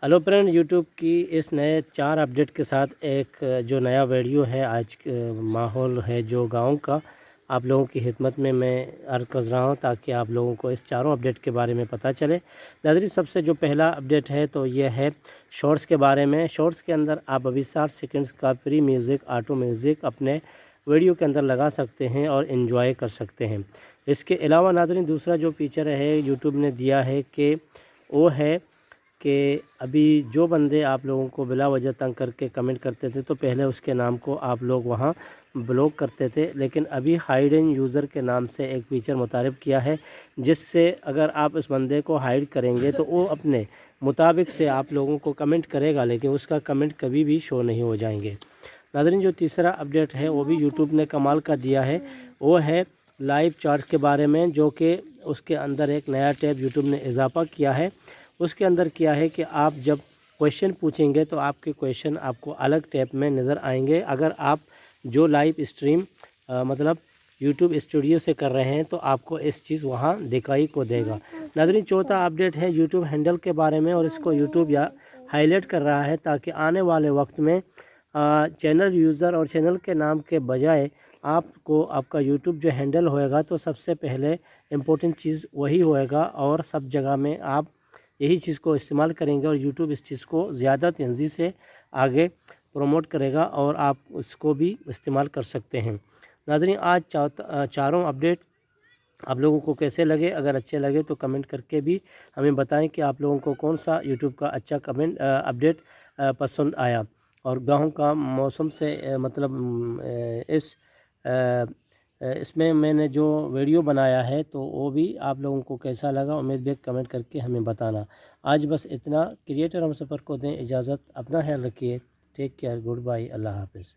Hello friend, YouTube की इस नए 4 अपडेट के साथ एक जो नया वीडियो है, आज माहौल है जो गांव का, आप लोगों की खिदमत में मैं अर्ज़ कर रहा हूं ताकि आप लोगों को इस चारों अपडेट के बारे में पता चले। नाज़रीन, सबसे जो पहला अपडेट है तो ये है शॉर्ट्स के बारे में। शॉर्ट्स के अंदर आप अभी 60 सेकंड्स का फ्री म्यूज़िक, ऑटो म्यूज़िक अपने वीडियो के अंदर लगा सकते हैं और इन्जॉय कर सकते हैं। इसके अलावा नाज़रीन, दूसरा जो फीचर है यूट्यूब ने दिया है कि वो है कि अभी जो बंदे आप लोगों को बिला वजह तंग करके कमेंट करते थे तो पहले उसके नाम को आप लोग वहाँ ब्लॉक करते थे, लेकिन अभी हाइडन यूज़र के नाम से एक फीचर मुतारिफ किया है, जिससे अगर आप इस बंदे को हाइड करेंगे तो वो अपने मुताबिक से आप लोगों को कमेंट करेगा, लेकिन उसका कमेंट कभी भी शो नहीं हो जाएंगे। नाज़रीन, जो तीसरा अपडेट है वो भी यूट्यूब ने कमाल का दिया है, वो है लाइव चार्ट के बारे में, जो कि उसके अंदर एक नया टैब यूट्यूब ने इजाफा किया है। उसके अंदर किया है कि आप जब क्वेश्चन पूछेंगे तो आपके क्वेश्चन आपको अलग टैब में नज़र आएंगे। अगर आप जो लाइव स्ट्रीम मतलब यूट्यूब स्टूडियो से कर रहे हैं तो आपको इस चीज़ वहाँ दिखाई को देगा। नाज़रीन, चौथा अपडेट है यूट्यूब हैंडल के बारे में, और इसको यूट्यूब या हाईलाइट कर रहा है ताकि आने वाले वक्त में चैनल यूज़र और चैनल के नाम के बजाय आपको आपका यूट्यूब जो हैंडल होएगा तो सबसे पहले इम्पोर्टेंट चीज़ वही होएगा, और सब जगह में आप यही चीज़ को इस्तेमाल करेंगे और यूट्यूब इस चीज़ को ज़्यादा तेज़ी से आगे प्रमोट करेगा और आप उसको भी इस्तेमाल कर सकते हैं। नाज़रीन, आज चारों अपडेट आप लोगों को कैसे लगे? अगर अच्छे लगे तो कमेंट करके भी हमें बताएं कि आप लोगों को कौन सा यूट्यूब का अच्छा अपडेट पसंद आया। और गाँव का मौसम से इसमें मैंने जो वीडियो बनाया है तो वो भी आप लोगों को कैसा लगा, उम्मीद है कमेंट करके हमें बताना। आज बस इतना। क्रिएटर हम सफ़र को दें इजाज़त, अपना ख्याल रखिए। टेक केयर, गुड बाय, अल्लाह हाफ़िज़।